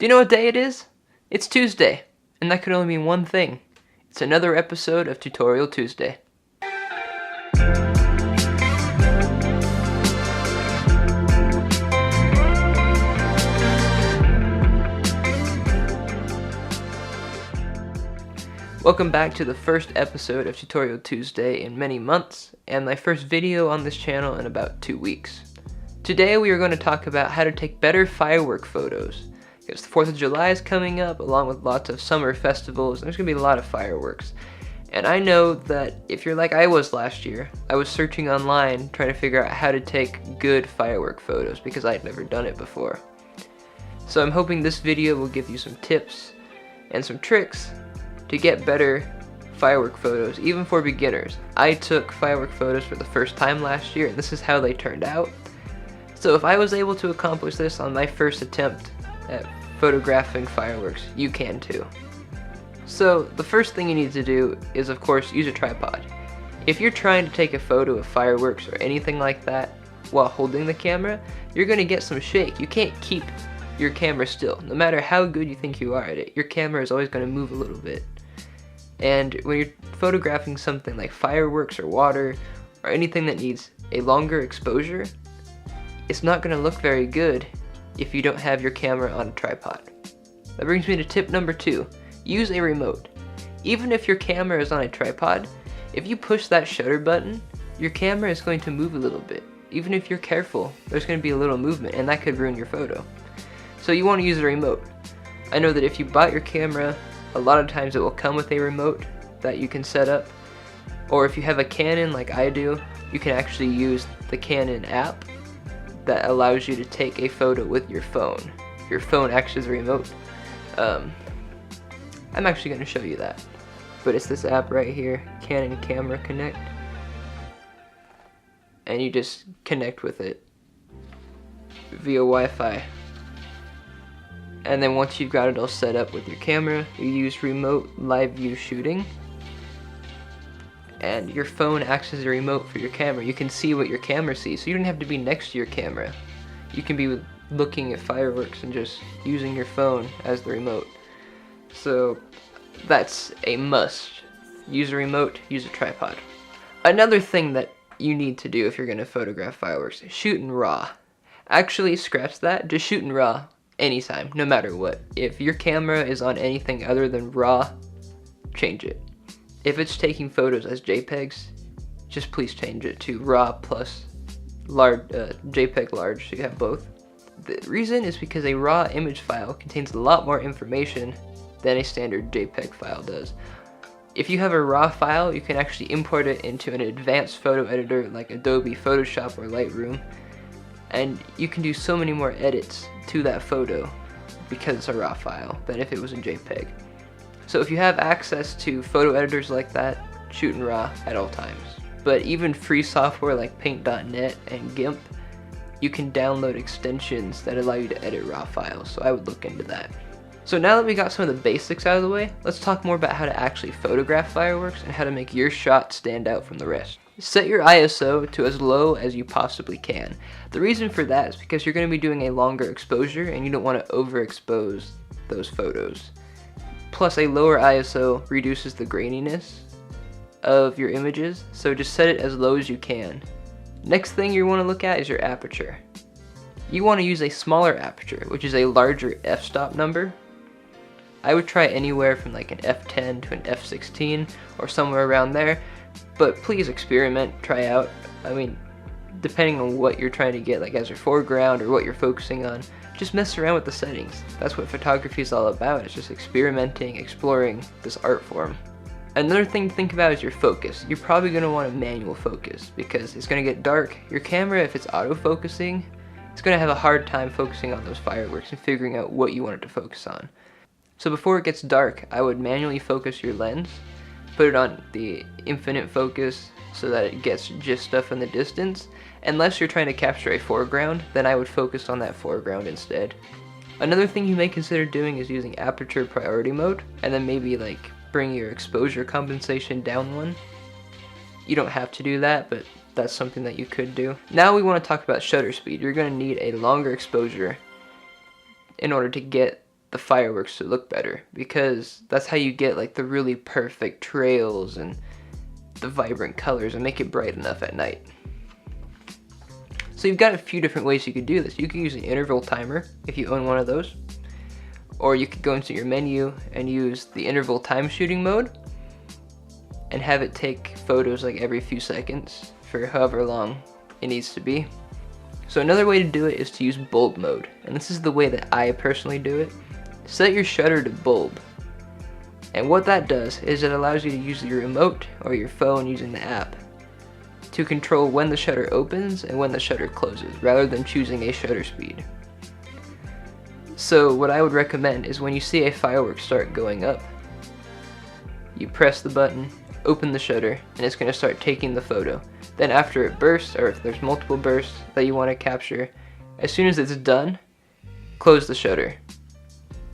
Do you know what day it is? It's Tuesday, and that could only mean one thing. It's another episode of Tutorial Tuesday. Welcome back to the first episode of Tutorial Tuesday in many months, and my first video on this channel in about 2 weeks. Today we are going to talk about how to take better firework photos, because the 4th of July is coming up, along with lots of summer festivals, and there's going to be a lot of fireworks. And I know that if you're like I was last year, I was searching online trying to figure out how to take good firework photos, because I'd never done it before. So I'm hoping this video will give you some tips and some tricks to get better firework photos, even for beginners. I took firework photos for the first time last year, and this is how they turned out. So if I was able to accomplish this on my first attempt at photographing fireworks, you can too. So the first thing you need to do is, of course, use a tripod. If you're trying to take a photo of fireworks or anything like that while holding the camera, you're going to get some shake. You can't keep your camera still. No matter how good you think you are at it, your camera is always going to move a little bit. And when you're photographing something like fireworks or water or anything that needs a longer exposure, it's not going to look very good if you don't have your camera on a tripod. That brings me to tip number 2. Use a remote. Even if your camera is on a tripod, if you push that shutter button, your camera is going to move a little bit. Even if you're careful, there's going to be a little movement, and that could ruin your photo. So you want to use a remote. I know that if you bought your camera, a lot of times it will come with a remote that you can set up. Or if you have a Canon like I do, you can actually use the Canon app that allows you to take a photo with your phone. Your phone acts as a remote. I'm actually going to show you that. But it's this app right here, Canon Camera Connect. And you just connect with it via Wi-Fi. And then once you've got it all set up with your camera, you use remote live view shooting. And your phone acts as a remote for your camera. You can see what your camera sees, so you don't have to be next to your camera. You can be looking at fireworks and just using your phone as the remote. So that's a must. Use a remote, use a tripod. Another thing that you need to do if you're going to photograph fireworks is shoot in RAW. Actually, scratch that, just shoot in RAW anytime, no matter what. If your camera is on anything other than RAW, change it. If it's taking photos as JPEGs, just please change it to RAW plus large, JPEG large, so you have both. The reason is because a RAW image file contains a lot more information than a standard JPEG file does. If you have a RAW file, you can actually import it into an advanced photo editor like Adobe Photoshop or Lightroom, and you can do so many more edits to that photo because it's a RAW file than if it was a JPEG. So if you have access to photo editors like that, shoot in RAW at all times. But even free software like Paint.net and GIMP, you can download extensions that allow you to edit RAW files, so I would look into that. So now that we got some of the basics out of the way, let's talk more about how to actually photograph fireworks and how to make your shot stand out from the rest. Set your ISO to as low as you possibly can. The reason for that is because you're going to be doing a longer exposure and you don't want to overexpose those photos. Plus, a lower ISO reduces the graininess of your images, so just set it as low as you can. Next thing you want to look at is your aperture. You want to use a smaller aperture, which is a larger f-stop number. I would try anywhere from like an f10 to an f16 or somewhere around there, but please experiment, try out. I mean, depending on what you're trying to get, like as your foreground or what you're focusing on, just mess around with the settings. That's what photography is all about. It's just experimenting, exploring this art form. Another thing to think about is your focus. You're probably going to want a manual focus because it's going to get dark. Your camera, if it's auto-focusing, it's going to have a hard time focusing on those fireworks and figuring out what you want it to focus on. So before it gets dark, I would manually focus your lens, put it on the infinite focus so that it gets just stuff in the distance. Unless you're trying to capture a foreground, then I would focus on that foreground instead. Another thing you may consider doing is using aperture priority mode, and then maybe like bring your exposure compensation down one. You don't have to do that, but that's something that you could do. Now we want to talk about shutter speed. You're going to need a longer exposure in order to get the fireworks to look better, because that's how you get like the really perfect trails and the vibrant colors and make it bright enough at night. So you've got a few different ways you could do this. You could use an interval timer if you own one of those, or you could go into your menu and use the interval time shooting mode and have it take photos like every few seconds for however long it needs to be. So another way to do it is to use bulb mode, and this is the way that I personally do it. Set your shutter to bulb, and what that does is it allows you to use your remote or your phone using the app to control when the shutter opens and when the shutter closes, rather than choosing a shutter speed. So what I would recommend is when you see a firework start going up, you press the button, open the shutter, and it's going to start taking the photo. Then after it bursts, or if there's multiple bursts that you want to capture, as soon as it's done, close the shutter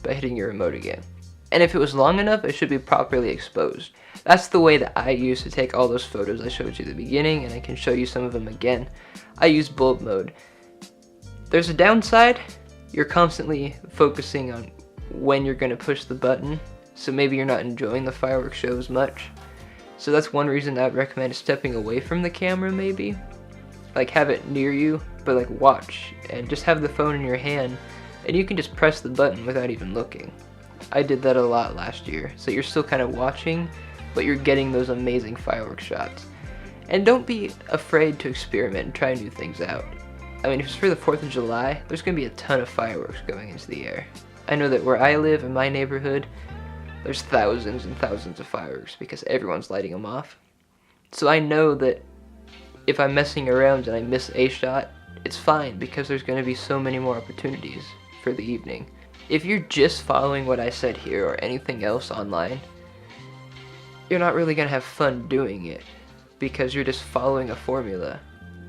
by hitting your remote again. And if it was long enough, it should be properly exposed. That's the way that I use to take all those photos I showed you at the beginning, and I can show you some of them again. I use bulb mode. There's a downside. You're constantly focusing on when you're going to push the button, so maybe you're not enjoying the fireworks show as much. So that's one reason I'd recommend stepping away from the camera maybe. Like have it near you, but like watch, and just have the phone in your hand, and you can just press the button without even looking. I did that a lot last year, so you're still kind of watching, but you're getting those amazing fireworks shots. And don't be afraid to experiment and try new things out. I mean, if it's for the 4th of July, there's going to be a ton of fireworks going into the air. I know that where I live, in my neighborhood, there's thousands and thousands of fireworks because everyone's lighting them off. So I know that if I'm messing around and I miss a shot, it's fine because there's going to be so many more opportunities for the evening. If you're just following what I said here or anything else online, you're not really going to have fun doing it because you're just following a formula.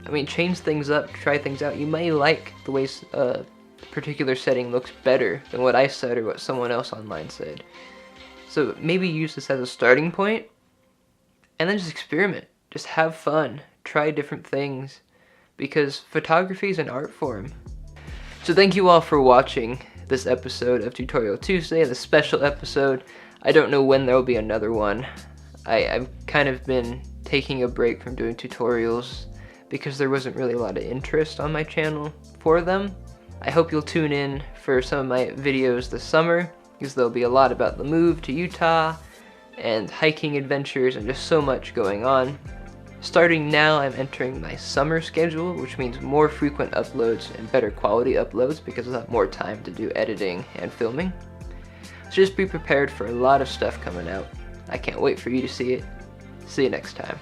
I mean, change things up, try things out. You may like the way a particular setting looks better than what I said or what someone else online said. So maybe use this as a starting point and then just experiment. Just have fun. Try different things because photography is an art form. So thank you all for watching this episode of Tutorial Tuesday, the special episode. I don't know when there will be another one. I've kind of been taking a break from doing tutorials because there wasn't really a lot of interest on my channel for them. I hope you'll tune in for some of my videos this summer, because there'll be a lot about the move to Utah and hiking adventures and just so much going on. Starting now, I'm entering my summer schedule, which means more frequent uploads and better quality uploads because I'll have more time to do editing and filming. So just be prepared for a lot of stuff coming out. I can't wait for you to see it. See you next time.